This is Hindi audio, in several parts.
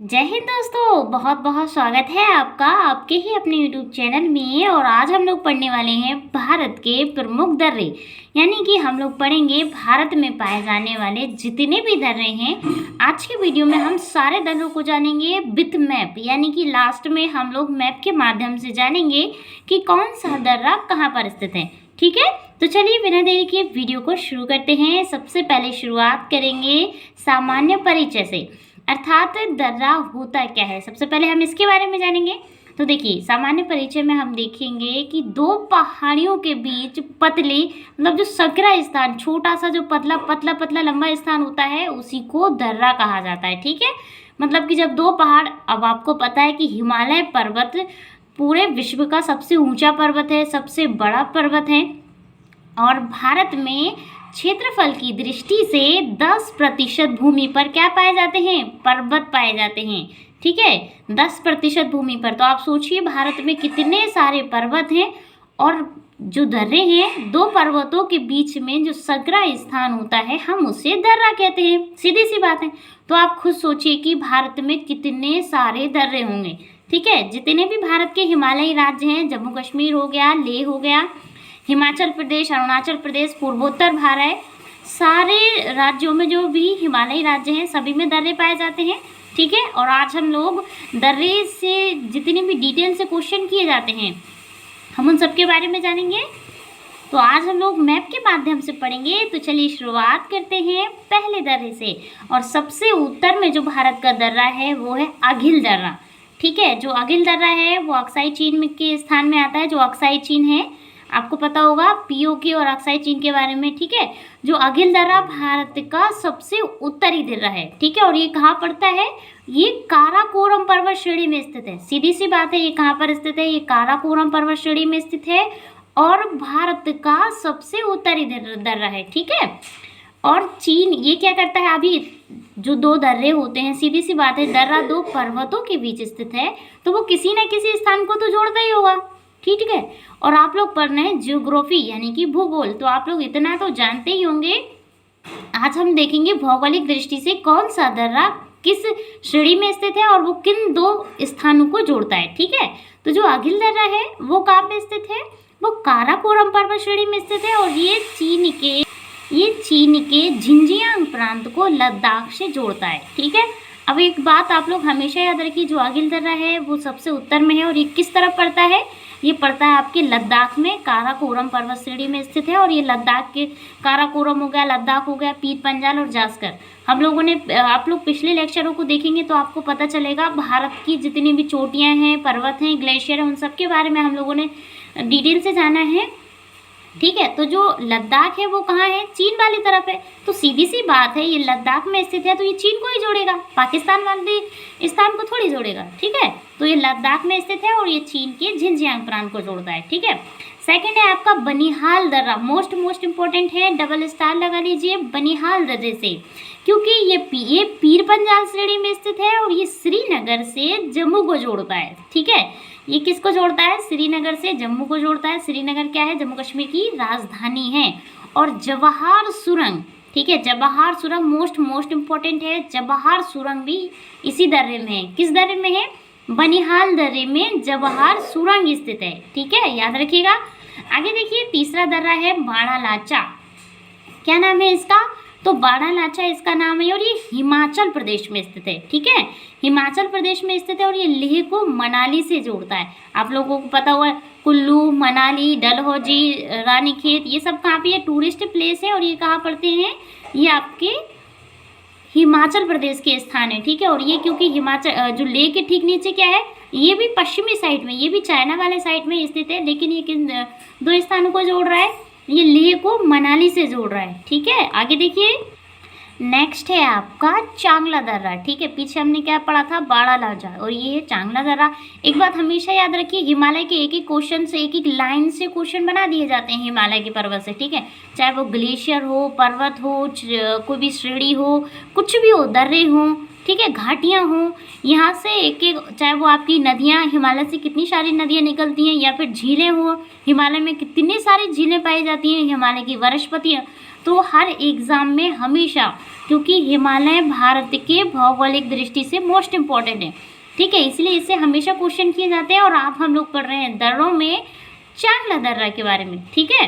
जय हिंद दोस्तों, बहुत बहुत स्वागत है आपका आपके ही अपने YouTube चैनल में। और आज हम लोग पढ़ने वाले हैं भारत के प्रमुख दर्रे, यानी कि हम लोग पढ़ेंगे भारत में पाए जाने वाले जितने भी दर्रे हैं। आज के वीडियो में हम सारे दर्रों को जानेंगे विथ मैप, यानी कि लास्ट में हम लोग मैप के माध्यम से जानेंगे कि कौन सा दर्रा कहाँ पर स्थित है। ठीक है, तो चलिए बिना देरी के वीडियो को शुरू करते हैं। सबसे पहले शुरुआत करेंगे सामान्य परिचय से, अर्थात दर्रा होता क्या है। सबसे पहले हम इसके बारे में जानेंगे। तो देखिए, सामान्य परिचय में हम देखेंगे कि दो पहाड़ियों के बीच पतले, मतलब जो सकरा स्थान, छोटा सा जो पतला पतला पतला लंबा स्थान होता है, उसी को दर्रा कहा जाता है। ठीक है, मतलब कि जब दो पहाड़, अब आपको पता है कि हिमालय पर्वत पूरे विश्व का सबसे ऊंचा पर्वत है, सबसे बड़ा पर्वत है। और भारत में क्षेत्रफल की दृष्टि से 10% भूमि पर क्या पाए जाते हैं? पर्वत पाए जाते हैं। ठीक है, 10% भूमि पर। तो आप सोचिए भारत में कितने सारे पर्वत हैं, और जो दर्रे हैं, दो पर्वतों के बीच में जो सकरा स्थान होता है, हम उसे दर्रा कहते हैं। सीधी सी बात है। तो आप खुद सोचिए कि भारत में कितने सारे दर्रे होंगे। ठीक है, जितने भी भारत के हिमालयी राज्य हैं, जम्मू कश्मीर हो गया, लेह हो गया, हिमाचल प्रदेश, अरुणाचल प्रदेश, पूर्वोत्तर भारत, सारे राज्यों में जो भी हिमालयी राज्य हैं, सभी में दर्रे पाए जाते हैं। ठीक है, और आज हम लोग दर्रे से जितनी भी डिटेल से क्वेश्चन किए जाते हैं, हम उन सब के बारे में जानेंगे। तो आज हम लोग मैप के माध्यम से पढ़ेंगे। तो चलिए शुरुआत करते हैं पहले दर्रे से। और सबसे उत्तर में जो भारत का दर्रा है वो है अघिल दर्रा। ठीक है, जो अघिल दर्रा है वो अक्साई चीन के स्थान में आता है। जो अक्साई चीन है, आपको पता होगा पीओके और अक्साई चीन के बारे में। ठीक है, जो अघिल दर्रा भारत का सबसे उत्तरी दर्रा है। ठीक है, और ये कहाँ पड़ता है? ये काराकोरम पर्वत श्रेणी में स्थित है। सीधी सी बात है, ये कहाँ पर स्थित है? ये काराकोरम पर्वत श्रेणी में स्थित है और भारत का सबसे उत्तरी दर्रा है। ठीक है, और चीन ये क्या करता है? अभी जो दो दर्रे होते हैं, सीधी सी बात है, दर्रा दो पर्वतों के बीच स्थित है, तो वो किसी न किसी स्थान को तो जोड़ता ही होगा। ठीक है, और आप लोग पढ़ रहे हैं ज्योग्राफी, यानी कि भूगोल, तो आप लोग इतना तो जानते ही होंगे। आज हम देखेंगे भौगोलिक दृष्टि से कौन सा दर्रा किस श्रेणी में स्थित है और वो किन दो स्थानों को जोड़ता है। ठीक है, तो जो अघिल दर्रा है वो कहाँ पे स्थित है? वो काराकोरम पर्वत श्रेणी में स्थित है, और ये चीन के झिंजियांग प्रांत को लद्दाख से जोड़ता है। ठीक है, अब एक बात आप लोग हमेशा याद रखिए, जो अघिल दर्रा है वो सबसे उत्तर में है, और ये किस तरफ पड़ता है? ये पड़ता है आपके लद्दाख में, काराकोरम पर्वत श्रेणी में स्थित है। और ये लद्दाख के, काराकोरम हो गया, लद्दाख हो गया, पीर पंजाल और जास्कर, हम लोगों ने, आप लोग पिछले लेक्चरों को देखेंगे तो आपको पता चलेगा भारत की जितनी भी चोटियां हैं, पर्वत हैं, ग्लेशियर हैं, उन सब के बारे में हम लोगों ने डिटेल से जाना है। ठीक है, तो जो लद्दाख है वो कहाँ है? चीन वाली तरफ है। तो सीधी सी बात है, ये लद्दाख में स्थित है तो ये चीन को ही जोड़ेगा, पाकिस्तान वाले स्थान को थोड़ी जोड़ेगा। ठीक है, तो ये लद्दाख में स्थित है और ये चीन के झिंजियांग प्रांत को जोड़ता है। ठीक है, सेकंड है आपका बनिहाल दर्रा। मोस्ट इंपॉर्टेंट है, डबल स्टार लगा लीजिए बनिहाल दर्रे से, क्योंकि ये पीर पंजाल श्रेणी में स्थित है और ये श्रीनगर से जम्मू को जोड़ता है। ठीक है, ये किसको जोड़ता है? श्रीनगर से जम्मू को जोड़ता है। श्रीनगर क्या है? जम्मू कश्मीर की राजधानी है। और जवाहर सुरंग, ठीक है, जवाहर सुरंग मोस्ट इंपॉर्टेंट है। जवाहर सुरंग भी इसी दर्रे में है। किस दर्रे में है? बनिहाल दर्रे में जवाहर सुरंग स्थित है। ठीक है, याद रखिएगा। आगे देखिए, तीसरा दर्रा है बाड़ालाचा। क्या नाम है इसका? तो बाड़ालाचा इसका नाम है, और ये हिमाचल प्रदेश में स्थित है। ठीक है, हिमाचल प्रदेश में स्थित है, और ये लेह को मनाली से जोड़ता है। आप लोगों को पता होगा कुल्लू, मनाली, डलहौजी, रानीखेत, ये सब कहाँ पे? ये टूरिस्ट प्लेस है, और ये कहाँ पड़ते हैं? ये आपके हिमाचल प्रदेश के स्थान है। ठीक है, और ये क्योंकि हिमाचल, जो लेह के ठीक नीचे क्या है, ये भी पश्चिमी साइड में, ये भी चाइना वाले साइड में स्थित है, लेकिन ये किन दो स्थानों को जोड़ रहा है? ये लेह को मनाली से जोड़ रहा है। ठीक है, आगे देखिए, नेक्स्ट है आपका चांगला दर्रा। ठीक है, पीछे हमने क्या पढ़ा था? बाड़ालाचा, और ये है चांगला दर्रा। एक बात हमेशा याद रखिए, हिमालय के एक एक क्वेश्चन से, एक एक लाइन से क्वेश्चन बना दिए जाते हैं हिमालय के पर्वत से। ठीक है, चाहे वो ग्लेशियर हो, पर्वत हो, कोई भी श्रेणी हो, कुछ भी हो, दर्रे हो, ठीक है, घाटियाँ हों, यहाँ से एक एक, चाहे वो आपकी नदियाँ, हिमालय से कितनी सारी नदियाँ निकलती हैं, या फिर झीलें हों, हिमालय में कितनी सारी झीलें पाई जाती हैं, हिमालय की वनस्पतियाँ। तो हर एग्ज़ाम में हमेशा, क्योंकि हिमालय भारत के भौगोलिक दृष्टि से मोस्ट इम्पॉर्टेंट है, ठीक है, इसलिए इससे हमेशा क्वेश्चन किए जाते हैं। और आप हम लोग पढ़ रहे हैं दर्रों में चांगला दर्रा के बारे में, ठीक है।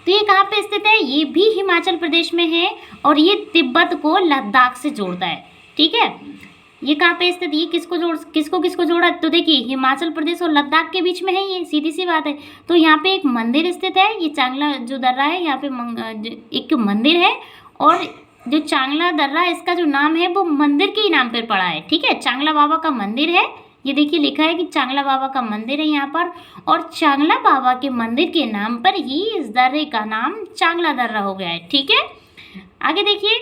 तो ये कहाँ पे स्थित है? ये भी हिमाचल प्रदेश में है और ये तिब्बत को लद्दाख से जोड़ता है, ठीक है। ये कहाँ पे स्थित, ये किसको किसको जोड़ा? तो देखिए, हिमाचल प्रदेश और लद्दाख के बीच में है, ये सीधी सी बात है। तो यहाँ पे एक मंदिर स्थित है, ये चांगला जो दर्रा है, यहाँ पे एक मंदिर है, और जो चांगला दर्रा, इसका जो नाम है वो मंदिर के ही नाम पर पड़ा है, ठीक है। चांगला बाबा का मंदिर है, ये देखिए लिखा है कि चांगला बाबा का मंदिर है यहाँ पर, और चांगला बाबा के मंदिर के नाम पर ही इस दर्रे का नाम चांगला दर्रा हो गया है, ठीक है। आगे देखिए,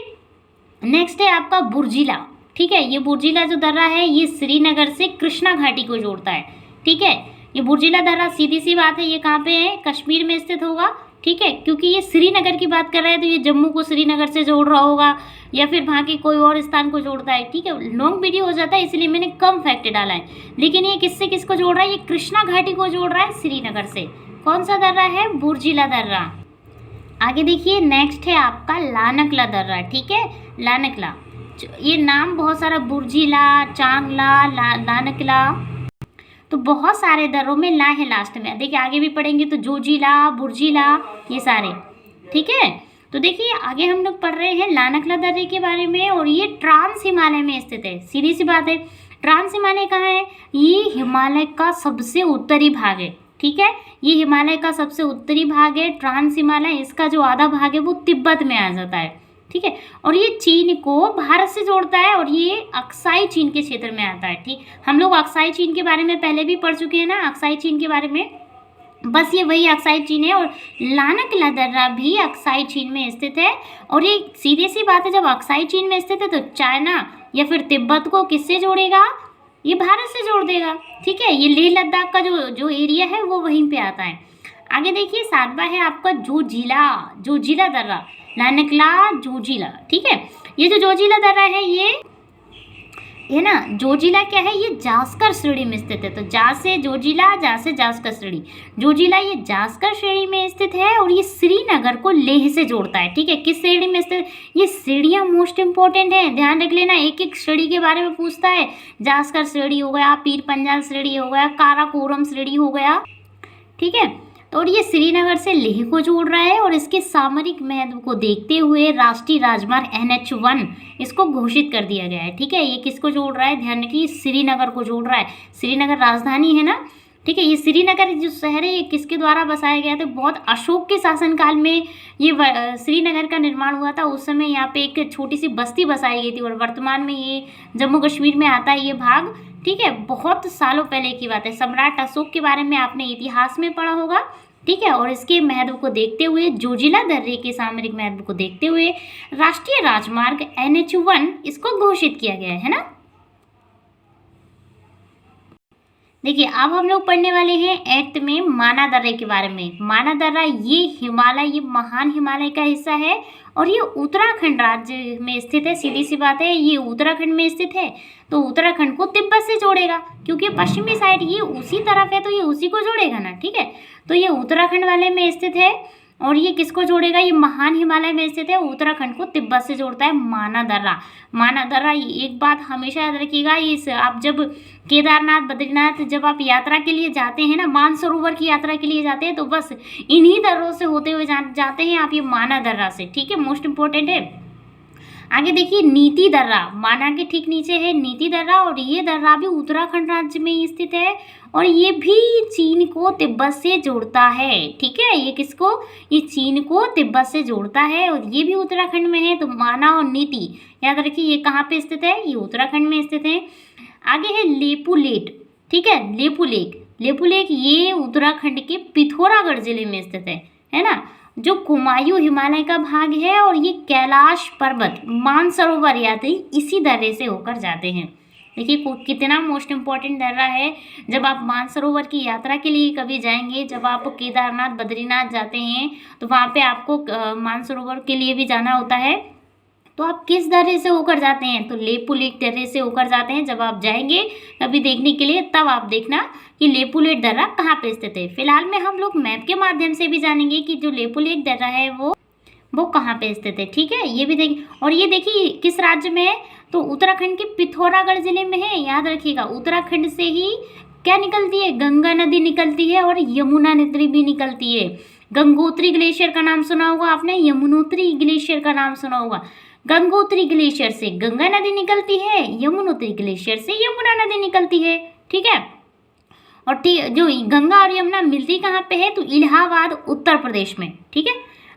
नेक्स्ट है आपका बुर्जिला, ठीक है। ये बुर्जिला जो दर्रा है, ये श्रीनगर से कृष्णा घाटी को जोड़ता है, ठीक है। ये बुर्जिला दर्रा, सीधी सी बात है, ये कहाँ पे है? कश्मीर में स्थित होगा, ठीक है, क्योंकि ये श्रीनगर की बात कर रहा है, तो ये जम्मू को श्रीनगर से जोड़ रहा होगा, या फिर वहाँ के कोई और स्थान को जोड़ता है, ठीक है। लॉन्ग वीडियो हो जाता है, इसलिए मैंने कम फैक्ट डाला है, लेकिन ये किससे किसको जोड़ रहा है? ये कृष्णा घाटी को जोड़ रहा है श्रीनगर से। कौन सा दर्रा है? बुर्जिला दर्रा। आगे देखिए, नेक्स्ट है आपका लानकला दर्रा, ठीक है। लानकला, ये नाम बहुत सारा, बुर्जिला, चांगला, लानकला, तो बहुत सारे दर्रों में ला है लास्ट में। देखिए आगे भी पढ़ेंगे तो जोजिला, बुर्जिला, ये सारे, ठीक है। तो देखिए आगे हम लोग पढ़ रहे हैं लानकला दर्रे के बारे में, और ये ट्रांस हिमालय में स्थित है, सीधी सी बात है। ट्रांस हिमालय कहाँ है? ये हिमालय का सबसे उत्तरी भाग है, ठीक है। ये हिमालय का सबसे उत्तरी भाग है ट्रांस हिमालय, इसका जो आधा भाग है वो तिब्बत में आ जाता है, ठीक है। और ये चीन को भारत से जोड़ता है, और ये अक्साई चीन के क्षेत्र में आता है, ठीक। हम लोग अक्साई चीन के बारे में पहले भी पढ़ चुके हैं ना, अक्साई चीन के बारे में, बस ये वही अक्साई चीन है। और लानकला दर्रा भी अक्साई चीन में स्थित है, और ये सीधी सी बात है, जब अक्साई चीन में स्थित है तो चाइना या फिर तिब्बत को किससे जोड़ेगा? ये भारत से जोड़ देगा, ठीक है। ये लेह लद्दाख का जो एरिया है वो वहीं पे आता है। आगे देखिए, सातवां है आपका जोजिला दर्रा, लानकला जोजिला, ठीक है। ये जो जोजिला दर्रा है, ये है ना, जोजिला क्या है? ये जास्कर श्रेणी में स्थित है। तो जा से जोजिला, जा से जास्कर श्रेणी, जोजिला ये जास्कर श्रेणी में स्थित है, और ये श्रीनगर को लेह से जोड़ता है, ठीक है। किस श्रेणी में स्थित? ये श्रेणियाँ मोस्ट इंपॉर्टेंट है, ध्यान रख लेना, एक एक श्रेणी के बारे में पूछता है। जास्कर श्रेणी हो गया, पीर पंजाल श्रेणी हो गया, काराकोरम श्रेणी हो गया, ठीक है। तो और ये श्रीनगर से लेह को जोड़ रहा है, और इसके सामरिक महत्व को देखते हुए राष्ट्रीय राजमार्ग NH1 इसको घोषित कर दिया गया है, ठीक है। ये किसको जोड़ रहा है? ध्यान रखिए, श्रीनगर को जोड़ रहा है। श्रीनगर राजधानी है ना, ठीक है। ये श्रीनगर जो शहर है, ये किसके द्वारा बसाया गया था? बहुत अशोक के शासनकाल में ये श्रीनगर का निर्माण हुआ था। उस समय यहाँ पे एक छोटी सी बस्ती बसाई गई थी, और वर्तमान में ये जम्मू कश्मीर में आता है ये भाग, ठीक है। बहुत सालों पहले की बात है, सम्राट अशोक के बारे में आपने इतिहास में पढ़ा होगा, ठीक है। और इसके महत्व को देखते हुए, जोजिला दर्रे के सामरिक महत्व को देखते हुए राष्ट्रीय राजमार्ग NH1 इसको घोषित किया गया है ना। देखिए अब हम लोग पढ़ने वाले हैं 8th में माना दर्रे के बारे में। माना दर्रा ये हिमालय, ये महान हिमालय का हिस्सा है, और ये उत्तराखंड राज्य में स्थित है। सीधी सी बात है, ये उत्तराखंड में स्थित है, तो उत्तराखंड को तिब्बत से जोड़ेगा, क्योंकि पश्चिमी साइड ये उसी तरफ है, तो ये उसी को जोड़ेगा ना, ठीक है। तो ये उत्तराखंड वाले में स्थित है, और ये किसको जोड़ेगा? ये महान हिमालय में स्थित है, उत्तराखंड को तिब्बत से जोड़ता है माना दर्रा। माना दर्रा, एक बात हमेशा याद रखिएगा, इस आप जब केदारनाथ, बद्रीनाथ जब आप यात्रा के लिए जाते हैं ना, मानसरोवर की यात्रा के लिए जाते हैं, तो बस इन्हीं दर्रों से होते हुए जाते हैं आप, ये माना दर्रा से, ठीक है, मोस्ट इंपॉर्टेंट है। आगे देखिए, नीति दर्रा, माना के ठीक नीचे है नीति दर्रा, और ये दर्रा भी उत्तराखंड राज्य में स्थित है, और ये भी चीन को तिब्बत से जोड़ता है, ठीक है। ये किसको? ये चीन को तिब्बत से जोड़ता है, और ये भी उत्तराखंड में है। तो माना और नीति याद रखिए, ये कहाँ पे स्थित है? ये उत्तराखंड में स्थित है। आगे है लेपू लेक, ठीक है, लेपू लेक। लेपू लेक ये उत्तराखंड के पिथौरागढ़ जिले में स्थित है ना, जो कुमायूं हिमालय का भाग है, और ये कैलाश पर्वत, मानसरोवर यात्री इसी दर्रे से होकर जाते हैं। देखिए कितना मोस्ट इम्पॉर्टेंट दर्रा है। जब आप मानसरोवर की यात्रा के लिए कभी जाएंगे, जब आप केदारनाथ, बद्रीनाथ जाते हैं, तो वहाँ पे आपको मानसरोवर के लिए भी जाना होता है, तो आप किस दर्रे से होकर जाते हैं? तो लेपुलेट दर्रे से होकर जाते हैं। जब आप जाएंगे कभी देखने के लिए, तब आप देखना कि लेपुलेट दर्रा कहाँ पे स्थित है। फिलहाल में हम लोग मैप के माध्यम से भी जानेंगे कि जो लेपुलेट दर्रा है वो कहाँ पे स्थित है। ठीक है, ये भी देखिए। और ये देखिए किस राज्य में है? तो उत्तराखंड के पिथौरागढ़ जिले में है। याद रखिएगा, उत्तराखंड से ही क्या निकलती है? गंगा नदी निकलती है और यमुना नदी भी निकलती है। गंगोत्री ग्लेशियर का नाम सुना होगा आपने, यमुनोत्री ग्लेशियर का नाम सुना होगा। गंगोत्री ग्लेशियर से गंगा नदी निकलती है, यमुनोत्री ग्लेशियर से यमुना नदी निकलती है। ठीक है, और जो गंगा और यमुना मिलती कहाँ पे है? तो इलाहाबाद उत्तर प्रदेश में। ठीक है,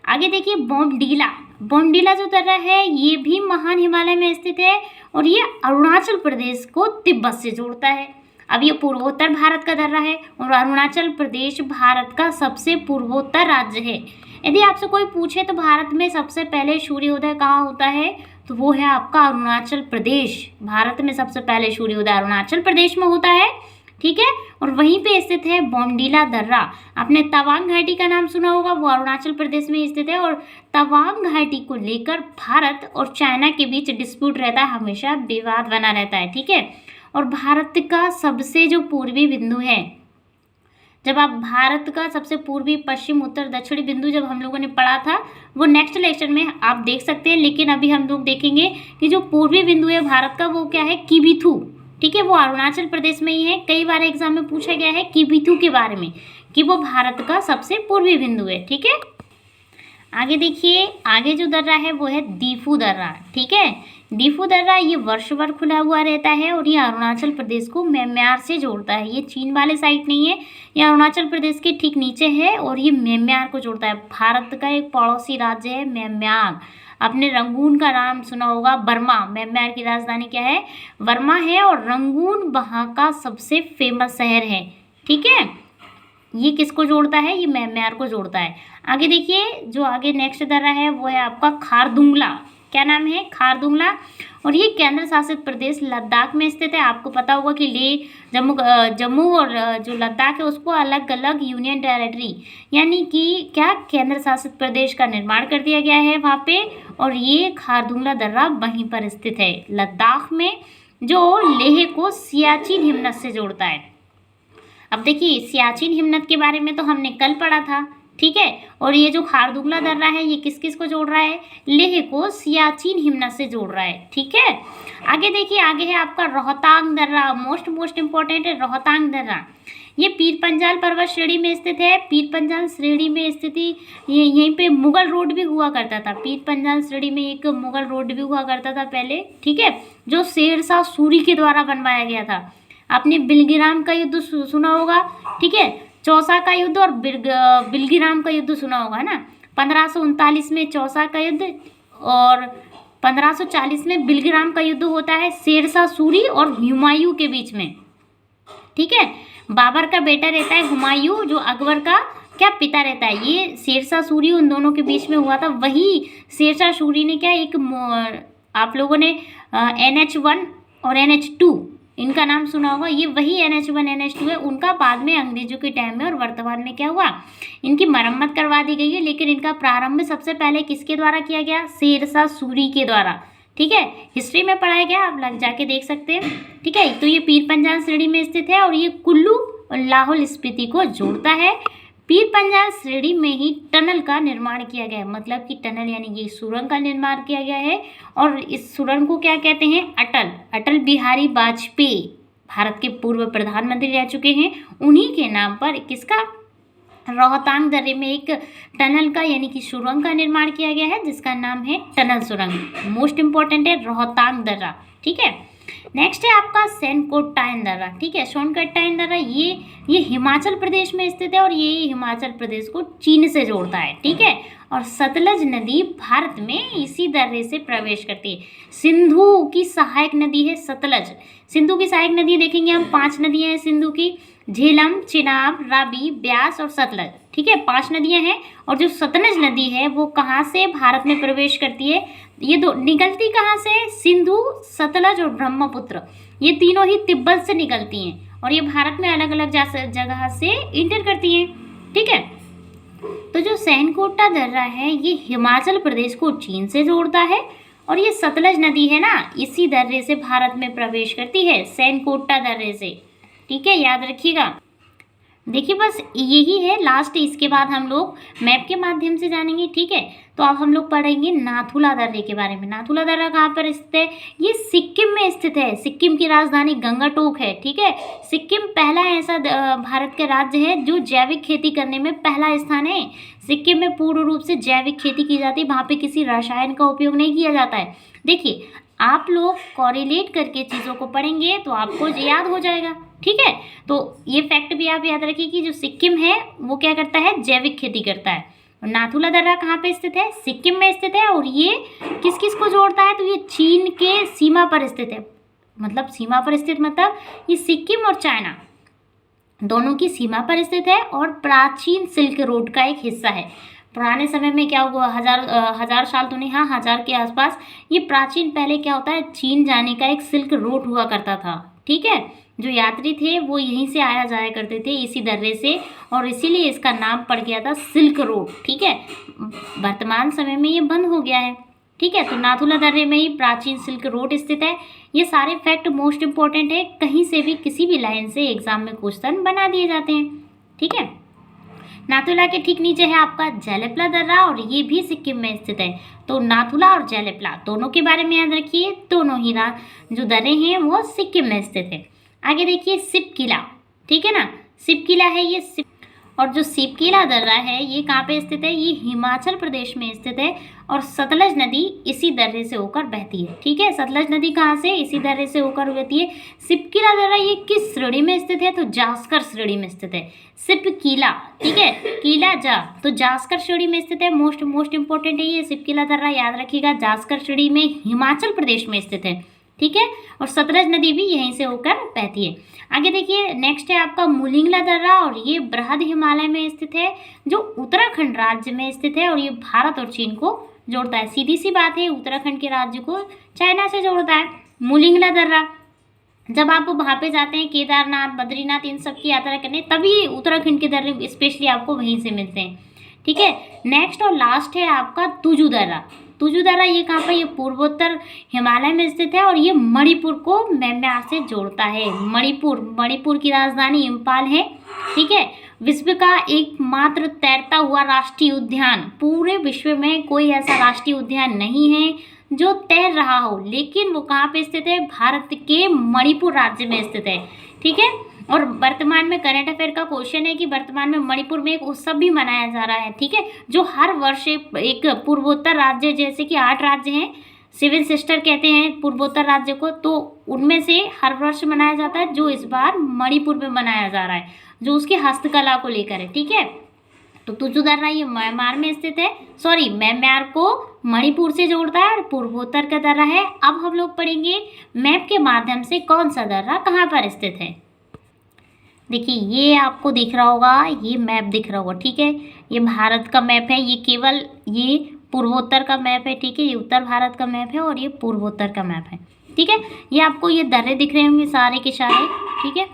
आगे देखिए बोमडीला। बोमडीला जो दर्रा है ये भी महान हिमालय में स्थित है और ये अरुणाचल प्रदेश को तिब्बत से जोड़ता है। अब ये पूर्वोत्तर भारत का दर्रा है और अरुणाचल प्रदेश भारत का सबसे पूर्वोत्तर राज्य है। यदि आपसे कोई पूछे तो भारत में सबसे पहले सूर्योदय कहाँ होता है? तो वो है आपका अरुणाचल प्रदेश। भारत में सबसे पहले सूर्योदय अरुणाचल प्रदेश में होता है। ठीक है, और वहीं पे स्थित है बोमडीला दर्रा। आपने तवांग घाटी का नाम सुना होगा, वो अरुणाचल प्रदेश में स्थित है। और तवांग घाटी को लेकर भारत और चाइना के बीच डिस्प्यूट रहता है, हमेशा विवाद बना रहता है। ठीक है, और भारत का सबसे जो पूर्वी बिंदु है, जब आप भारत का सबसे पूर्वी पश्चिम उत्तर दक्षिणी बिंदु जब हम लोगों ने पढ़ा था, वो नेक्स्ट लेक्चर में आप देख सकते हैं। लेकिन अभी हम लोग देखेंगे कि जो पूर्वी बिंदु है भारत का वो क्या है? किबिथु। ठीक है, वो अरुणाचल प्रदेश में ही है। कई बार एग्जाम में पूछा गया है किबिथु के बारे में कि वो भारत का सबसे पूर्वी बिंदु है। ठीक है, आगे देखिए, आगे जो दर्रा है वो है दीफू दर्रा। ठीक है, दीफू दर्रा ये वर्ष भर खुला हुआ रहता है और ये अरुणाचल प्रदेश को म्यांमार से जोड़ता है। ये चीन वाले साइड नहीं है, ये अरुणाचल प्रदेश के ठीक नीचे है और ये म्यांमार को जोड़ता है। भारत का एक पड़ोसी राज्य है म्यांमार। आपने रंगून का नाम सुना होगा, बर्मा। म्यांमार की राजधानी क्या है? बर्मा है और रंगून वहाँ का सबसे फेमस शहर है। ठीक है, ये किसको जोड़ता है? ये म्यांमार को जोड़ता है। आगे देखिए, जो आगे नेक्स्ट दर्रा है वो है आपका खारदुंगला। क्या नाम है? खारदुंगला। और ये केंद्र शासित प्रदेश लद्दाख में स्थित है। आपको पता होगा कि जम्मू और जो लद्दाख है उसको अलग अलग यूनियन टेरिटरी यानी कि क्या केंद्र शासित प्रदेश का निर्माण कर दिया गया है वहाँ पे। और ये खारदुंगला दर्रा वहीं पर स्थित है लद्दाख में, जो लेह को सियाचिन हिमनद से जोड़ता है। अब देखिए, सियाचिन हिमनद के बारे में तो हमने कल पढ़ा था। ठीक है, और ये जो खारदुंगला दर्रा है ये किस किस को जोड़ रहा है? लेह को सियाचिन हिमनद से जोड़ रहा है। ठीक है, आगे देखिए, आगे है आपका रोहतांग दर्रा। मोस्ट इम्पोर्टेंट है रोहतांग दर्रा। ये पीर पंजाल पर्वत श्रेणी में स्थित है। पीर पंजाल श्रेणी में स्थिति ये यहीं पे मुगल रोड भी हुआ करता था। पीर पंजाल श्रेणी में एक मुगल रोड भी हुआ करता था पहले। ठीक है, जो शेरशाह सूरी के द्वारा बनवाया गया था। आपने बिलगिराम का युद्ध सुना होगा। ठीक है, चौसा का युद्ध और बिलगिराम का युद्ध सुना होगा ना। 1539 में चौसा का युद्ध और 1540 में बिलगिराम का युद्ध होता है शेरशाह सूरी और हुमायूं के बीच में। ठीक है, बाबर का बेटा रहता है हुमायूं, जो अकबर का क्या पिता रहता है। ये शेरशाह सूरी उन दोनों के बीच में हुआ था। वही शेरशाह सूरी ने क्या एक आप लोगों ने NH1 और NH2 इनका नाम सुना होगा। ये वही NH1 NH2 है। उनका बाद में अंग्रेजों के टाइम में और वर्तमान में क्या हुआ, इनकी मरम्मत करवा दी गई है। लेकिन इनका प्रारंभ सबसे पहले किसके द्वारा किया गया? शेरशाह सूरी के द्वारा। ठीक है, हिस्ट्री में पढ़ाया गया, आप लग जाके देख सकते हैं। ठीक है, तो ये पीर पंजाल श्रेणी में स्थित है और ये कुल्लू और लाहौल स्पीति को जोड़ता है। पीर पंजाल श्रेणी में ही टनल का निर्माण किया गया है, मतलब कि टनल यानी कि सुरंग का निर्माण किया गया है। और इस सुरंग को क्या कहते हैं? अटल बिहारी वाजपेयी भारत के पूर्व प्रधानमंत्री रह चुके हैं। उन्हीं के नाम पर किसका? रोहतांग दर्रे में एक टनल का यानी कि सुरंग का निर्माण किया गया है, जिसका नाम है टनल सुरंग। मोस्ट इम्पोर्टेंट है रोहतांग दर्रा। ठीक है, नेक्स्ट है आपका सैनकोटाइन दर्रा। ठीक है, सैनकोटाइन दर्रा ये हिमाचल प्रदेश में स्थित है और ये हिमाचल प्रदेश को चीन से जोड़ता है। ठीक है, और सतलज नदी भारत में इसी दर्रे से प्रवेश करती है। सिंधु की सहायक नदी है सतलज। सिंधु की सहायक नदी देखेंगे हम, 5 नदियां हैं सिंधु की, झेलम, चिनाब, रावी, ब्यास और सतलज। ठीक है, 5 नदियां हैं। और जो सतलज नदी है वो कहाँ से भारत में प्रवेश करती है? ये दो निकलती कहाँ से? सिंधु, सतलज और ब्रह्मपुत्र, ये तीनों ही तिब्बत से निकलती हैं और ये भारत में अलग अलग जगह से इंटर करती हैं। ठीक है, तो जो सैनकोटा दर्रा है ये हिमाचल प्रदेश को चीन से जोड़ता है और ये सतलज नदी है ना, इसी दर्रे से भारत में प्रवेश करती है, सैनकोटा दर्रे से। ठीक है, याद रखिएगा। देखिए बस यही है लास्ट, इसके बाद हम लोग मैप के माध्यम से जानेंगे। ठीक है, तो अब हम लोग पढ़ेंगे नाथुला दर्रे के बारे में। नाथुला दर्रा कहाँ पर स्थित है? ये सिक्किम में स्थित है। सिक्किम की राजधानी गंगटोक है। ठीक है, सिक्किम पहला ऐसा भारत का राज्य है जो जैविक खेती करने में पहला स्थान है। सिक्किम में पूर्ण रूप से जैविक खेती की जाती है, वहाँ पे किसी रसायन का उपयोग नहीं किया जाता है। देखिए, आप लोग कॉरिलेट करके चीज़ों को पढ़ेंगे तो आपको याद हो जाएगा। ठीक है, तो ये फैक्ट भी आप याद रखिए कि जो सिक्किम है वो क्या करता है? जैविक खेती करता है। और नाथुला दर्रा कहाँ पे स्थित है? सिक्किम में स्थित है। और ये किस किस को जोड़ता है? तो ये चीन के सीमा पर स्थित है। मतलब सीमा पर स्थित मतलब ये सिक्किम और चाइना दोनों की सीमा पर स्थित है और प्राचीन सिल्क रोड का एक हिस्सा है। पुराने समय में क्या हुआ, हजार साल तो नहीं, हाँ, हजार के आसपास ये प्राचीन, पहले क्या होता है, चीन जाने का एक सिल्क रोड हुआ करता था। ठीक है, जो यात्री थे वो यहीं से आया जाया करते थे, इसी दर्रे से, और इसीलिए इसका नाम पड़ गया था सिल्क रोड। ठीक है, वर्तमान समय में ये बंद हो गया है। ठीक है, तो नाथुला दर्रे में ही प्राचीन सिल्क रोड स्थित है। ये सारे फैक्ट मोस्ट इंपॉर्टेंट है, कहीं से भी किसी भी लाइन से एग्जाम में क्वेश्चन बना दिए जाते हैं। ठीक है, नाथुला के ठीक नीचे है आपका जेलेपला दर्रा और ये भी सिक्किम में स्थित है। तो नाथुला और जेलेपला दोनों के बारे में याद रखिए, दोनों ही जो दर्रे हैं वो सिक्किम में स्थित है। आगे देखिए सिपकिला। ठीक है ना, सिपकिला है ये और जो सिपकिला दर्रा है ये कहाँ पे स्थित है? ये हिमाचल प्रदेश में स्थित है और सतलज नदी इसी दर्रे से होकर बहती है। ठीक है, सतलज नदी कहाँ से? इसी दर्रे से होकर बहती है। सिपकिला दर्रा ये किस श्रेणी में स्थित है? तो जास्कर श्रेणी में स्थित है। सिपकिला, ठीक है, किला जा, तो जास्कर श्रेणी में स्थित है। मोस्ट इंपॉर्टेंट है ये सिपकिला दर्रा, याद रखिएगा, जास्कर श्रेणी में हिमाचल प्रदेश में स्थित है। ठीक है, और सतलज नदी भी यहीं से होकर बहती है। आगे देखिए नेक्स्ट है आपका मुलिंगला दर्रा और ये बृहद हिमालय में स्थित है, जो उत्तराखंड राज्य में स्थित है और ये भारत और चीन को जोड़ता है। सीधी सी बात है, उत्तराखंड के राज्य को चाइना से जोड़ता है मुलिंगला दर्रा। जब आप वहाँ पे जाते हैं केदारनाथ, बद्रीनाथ, इन सब की यात्रा करने, तभी उत्तराखंड के दर्रे स्पेशली आपको वहीं से मिलते हैं। ठीक है, नेक्स्ट और लास्ट है आपका तुजू दर्रा। तुजू दर्रा ये कहाँ पर? ये पूर्वोत्तर हिमालय में स्थित है और ये मणिपुर को म्यांमार से जोड़ता है। मणिपुर की राजधानी इम्फाल है। ठीक है, विश्व का एकमात्र तैरता हुआ राष्ट्रीय उद्यान, पूरे विश्व में कोई ऐसा राष्ट्रीय उद्यान नहीं है जो तैर रहा हो, लेकिन वो कहाँ पे स्थित है? भारत के मणिपुर राज्य में स्थित है। ठीक है, और वर्तमान में करंट अफेयर का क्वेश्चन है कि वर्तमान में मणिपुर में एक उत्सव भी मनाया जा रहा है। ठीक है, जो हर वर्ष एक पूर्वोत्तर राज्य, जैसे कि 8 राज्य हैं, 7 सिस्टर कहते हैं पूर्वोत्तर राज्य को, तो उनमें से हर वर्ष मनाया जाता है, जो इस बार मणिपुर में मनाया जा रहा है, जो उसकी हस्तकला को लेकर है। ठीक है, तो तुजू दर्रा ये म्यांमार में स्थित है, म्यांमार को मणिपुर से जोड़ता है और पूर्वोत्तर का दर्रा है। अब हम लोग पढ़ेंगे मैप के माध्यम से कौन सा दर्रा कहाँ पर स्थित है। देखिए ये आपको दिख रहा होगा, ये मैप दिख रहा होगा। ठीक है, ये भारत का मैप है, ये केवल ये पूर्वोत्तर का मैप है। ठीक है, ये उत्तर भारत का मैप है और ये पूर्वोत्तर का मैप है। ठीक है, ये आपको ये दर्रे दिख रहे होंगे सारे के सारे। ठीक है,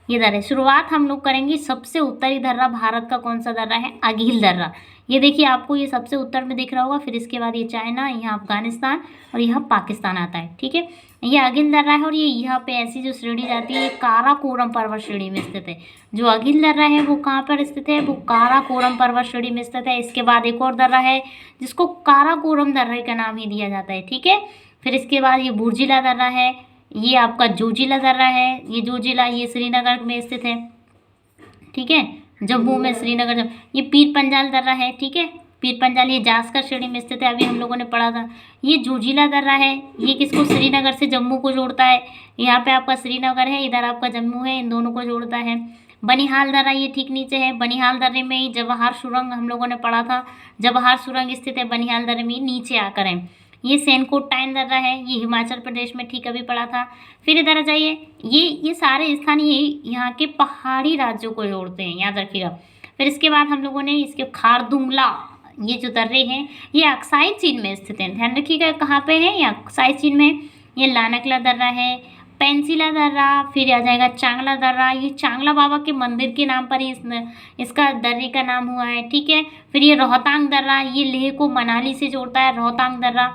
ये दर्रे, शुरुआत हम लोग करेंगे सबसे उत्तरी दर्रा भारत का कौन सा दर्रा है? अगिल दर्रा। ये देखिए आपको ये सबसे उत्तर में दिख रहा होगा, फिर इसके बाद ये चाइना, यहाँ अफगानिस्तान और यहाँ पाकिस्तान आता है। ठीक है, ये अगिल दर्रा है और ये यहाँ पे ऐसी जो श्रेणी जाती है, ये काराकोरम पर्वत श्रेणी में स्थित है। जो अगिल दर्रा है वो कहाँ पर स्थित है? वो काराकोरम पर्वत श्रेणी में स्थित है। इसके बाद एक और दर्रा है जिसको काराकोरम दर्रे का नाम ही दिया जाता है। ठीक है, फिर इसके बाद ये बुर्जिला दर्रा है, ये आपका जोजिला दर्रा है। ये जोजिला ये श्रीनगर में स्थित है। ठीक है, जम्मू में श्रीनगर। ये पीर पंजाल दर्रा है। ठीक है, पीर पंजाल ये जास्कर श्रेणी में स्थित है, अभी हम लोगों ने पढ़ा था। ये जोजिला दर्रा है, ये किसको? श्रीनगर से जम्मू को जोड़ता है। यहाँ पे आपका श्रीनगर है, इधर आपका जम्मू है, इन दोनों को जोड़ता है। बनिहाल दर्रा ये ठीक नीचे है। बनिहाल दर्रे में ही जवाहर सुरंग हम लोगों ने पढ़ा था, जवाहर सुरंग स्थित है बनिहाल दर्रे में, नीचे आकर है। ये सैनकोटाइन दर्रा है, ये हिमाचल प्रदेश में, ठीक अभी पढ़ा था। फिर इधर आ जाइए, ये सारे स्थान ये यहाँ के पहाड़ी राज्यों को जोड़ते हैं, याद रखिएगा। फिर इसके बाद हम लोगों ने इसके खारदुंगला, ये जो दर्रे हैं ये अक्साई चीन में स्थित हैं, ध्यान रखिएगा कहाँ पे है, ये अक्साई चीन में। ये लानकला दर्रा है, पेंसिला दर्रा, फिर आ जाएगा चांगला दर्रा, ये चांगला बाबा के मंदिर के नाम पर ही इसका दर्रे का नाम हुआ है। ठीक है, फिर ये रोहतांग दर्रा, ये लेह को मनाली से जोड़ता है, रोहतांग दर्रा।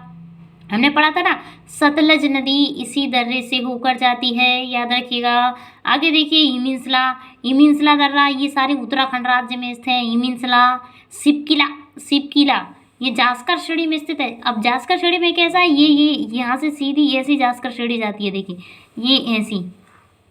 हमने पढ़ा था ना, सतलज नदी इसी दर्रे से होकर जाती है, याद रखिएगा। आगे देखिए इमिंसला दर्रा, ये सारे उत्तराखंड राज्य में स्थित है। इमिंसला, सिपकिला ये जास्कर श्रेणी में स्थित है। अब जास्कर श्रेणी में कैसा है, ये यहाँ से सीधी ऐसी जास्कर श्रेणी जाती है, देखिए ये ऐसी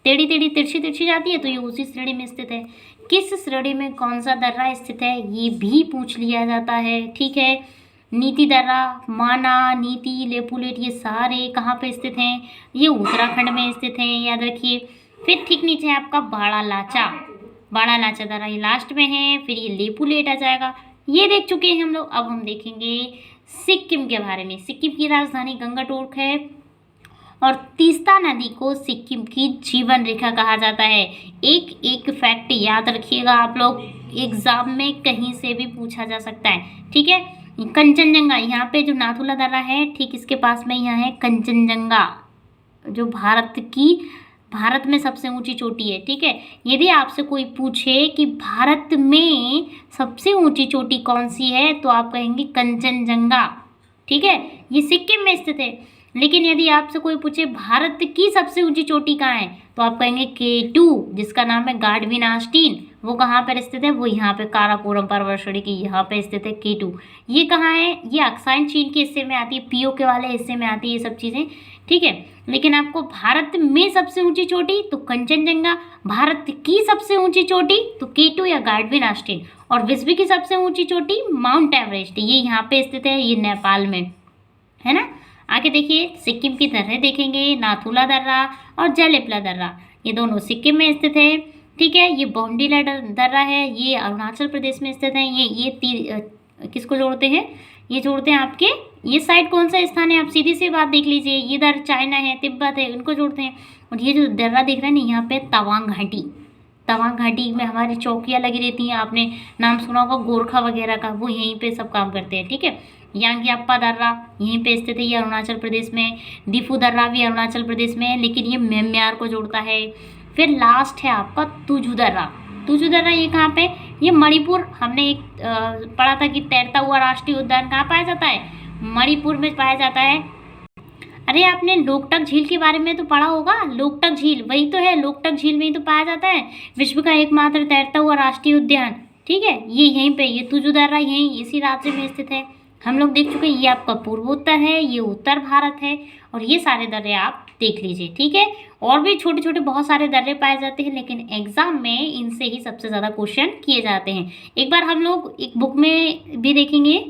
टेढ़ी टेढ़ी तिरछी तिरछी जाती है, तो ये उसी श्रेणी में स्थित है। किस श्रेणी में कौन सा दर्रा स्थित है, ये भी पूछ लिया जाता है, ठीक है। नीति दर्रा, माना, नीति, लेपुलेट, ये सारे कहाँ पे स्थित हैं, ये उत्तराखंड में स्थित हैं, याद रखिए। फिर ठीक नीचे है आपका बाड़ा लाचा दर्रा, ये लास्ट में है। फिर ये लेपुलेट आ जाएगा, ये देख चुके हैं हम लोग। अब हम देखेंगे सिक्किम के बारे में। सिक्किम की राजधानी गंगटोक है और तीस्ता नदी को सिक्किम की जीवन रेखा कहा जाता है। एक फैक्ट याद रखिएगा आप लोग, एग्जाम में कहीं से भी पूछा जा सकता है, ठीक है। कंचनजंगा, यहाँ पे जो नाथुला दर्रा है ठीक इसके पास में यहाँ है कंचनजंगा, जो भारत में सबसे ऊंची चोटी है, ठीक है। यदि आपसे कोई पूछे कि भारत में सबसे ऊंची चोटी कौन सी है, तो आप कहेंगे कंचनजंगा, ठीक है, ये सिक्किम में स्थित है। लेकिन यदि आपसे कोई पूछे भारत की सबसे ऊंची चोटी कहाँ है, तो आप कहेंगे K2, जिसका नाम है गाडविन आस्टीन। वो कहाँ पर स्थित है, वो यहाँ पे काराकोरम पर्वत श्रेणी की यहाँ पे स्थित है K2। ये कहाँ है, ये अक्साइन चीन के हिस्से में आती है, POK वाले हिस्से में आती है ये सब चीज़ें, ठीक है। लेकिन आपको भारत में सबसे ऊंची चोटी तो कंचनजंगा, भारत की सबसे ऊंची चोटी तो K2 या गाडविन आस्टीन, और विश्व की सबसे ऊंची चोटी माउंट एवरेस्ट, ये यहाँ पे स्थित है, ये नेपाल में है ना। आगे देखिए सिक्किम की दर्रे देखेंगे, नाथुला दर्रा और जयलेपला दर्रा, ये दोनों सिक्किम में स्थित है, ठीक है। ये बोमडिला दर्रा है, ये अरुणाचल प्रदेश में स्थित है। ये किसको जोड़ते हैं, ये जोड़ते हैं आपके, ये साइड कौन सा स्थान है, आप सीधी सी बात देख लीजिए, ये इधर चाइना है, तिब्बत है, उनको जोड़ते हैं। और ये जो दर्रा देख रहे हैं ना, यहाँ पे तवांग घाटी में हमारी चौकियाँ लगी रहती हैं, आपने नाम सुना होगा गोरखा वगैरह का, वो यहीं पे सब काम करते हैं, ठीक है। यांग्याप्पा दर्रा यहीं पे स्थित है, ये अरुणाचल प्रदेश में। दिफू दर्रा भी अरुणाचल प्रदेश में है, लेकिन ये म्यांमार को जोड़ता है। फिर लास्ट है आपका तुजू दर्रा, ये कहाँ पे, ये मणिपुर। हमने एक पढ़ा था कि तैरता हुआ राष्ट्रीय उद्यान कहाँ पाया जाता है, मणिपुर में पाया जाता है। अरे आपने लोकटक झील के बारे में तो पढ़ा होगा, लोकटक झील वही तो है, लोकटक झील में ही तो पाया जाता है विश्व का एकमात्र तैरता हुआ राष्ट्रीय उद्यान, ठीक है। ये यहीं पे, ये तुजू दर्रा यहीं इसी राज्य में स्थित है, हम लोग देख चुके हैं। ये आपका पूर्वोत्तर है, ये उत्तर भारत है, और ये सारे दर्रे आप देख लीजिए, ठीक है। और भी छोटे छोटे बहुत सारे दर्रे पाए जाते हैं, लेकिन एग्जाम में इनसे ही सबसे ज़्यादा क्वेश्चन किए जाते हैं। एक बार हम लोग एक बुक में भी देखेंगे,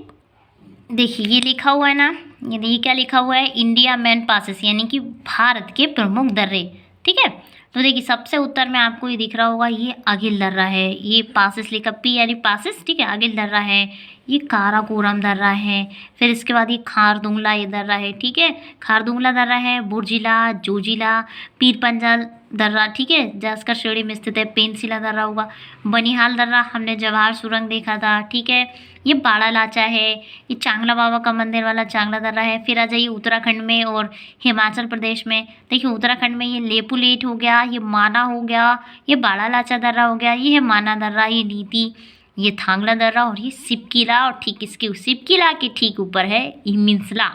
देखिए ये लिखा हुआ है ना, ये क्या लिखा हुआ है, इंडिया मेन पासेस, यानी कि भारत के प्रमुख दर्रे, ठीक है। तो देखिए सबसे उत्तर में आपको ये दिख रहा होगा, ये आगिल दर्रा है, ये पासेस लिखा, P यानी पासेस, ठीक है, आगिल दर्रा है। ये काराकोरम दर्रा है। फिर इसके बाद ये खारदुंगला ये दर्रा है, ठीक है, खारदुंगला दर्रा है। बुर्जिला, जोजिला, पीरपंजल दर्रा, ठीक है, जास्कर श्रेणी में स्थित है। पेंसिला दर्रा होगा। बनिहाल दर्रा हमने जवाहर सुरंग देखा था, ठीक है। ये बाड़ा लाचा है, ये चांगला बाबा का मंदिर वाला चांगला दर्रा है। फिर आ जाइए उत्तराखंड में और हिमाचल प्रदेश में, देखिए उत्तराखंड में ये लेपुलेट हो गया, ये माना हो गया, ये बाड़ा लाचा दर्रा हो गया, ये है माना दर्रा, ये नीति, ये थांगला दर्रा, और ये सिपकिला, और ठीक इसके सिपकिला के ठीक ऊपर है इमिंसला,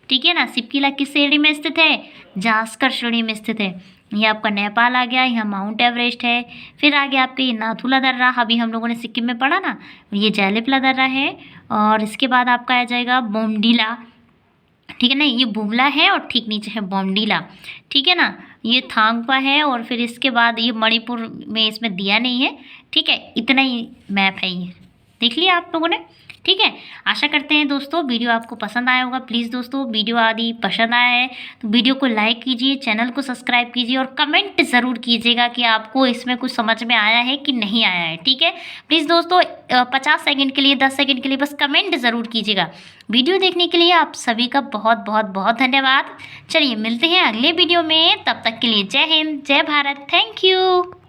ठीक है ना। सिपकिला किस श्रेणी में स्थित है, जास्कर श्रेणी में स्थित है। ये आपका नेपाल आ गया, यहाँ माउंट एवरेस्ट है। फिर आगे आपके ये नाथुला दर्रा, अभी हम लोगों ने सिक्किम में पढ़ा ना, ये जयलेपला दर्रा है। और इसके बाद आपका आ जाएगा बोमडिला, ठीक है ना, ये बुमला है और ठीक नीचे है बोमडिला, ठीक है ना। ये थांगपा है, और फिर इसके बाद ये मणिपुर में इसमें दिया नहीं है, ठीक है। इतना ही मैप है, ये देख लिया आप लोगों ने, ठीक है। आशा करते हैं दोस्तों वीडियो आपको पसंद आया होगा। प्लीज़ दोस्तों वीडियो आदि पसंद आया है तो वीडियो को लाइक कीजिए, चैनल को सब्सक्राइब कीजिए, और कमेंट ज़रूर कीजिएगा कि आपको इसमें कुछ समझ में आया है कि नहीं आया है, ठीक है। प्लीज़ दोस्तों 50 सेकंड के लिए, 10 सेकंड के लिए बस कमेंट ज़रूर कीजिएगा। वीडियो देखने के लिए आप सभी का बहुत बहुत बहुत धन्यवाद। चलिए मिलते हैं अगले वीडियो में, तब तक के लिए जय हिंद, जय भारत, थैंक यू।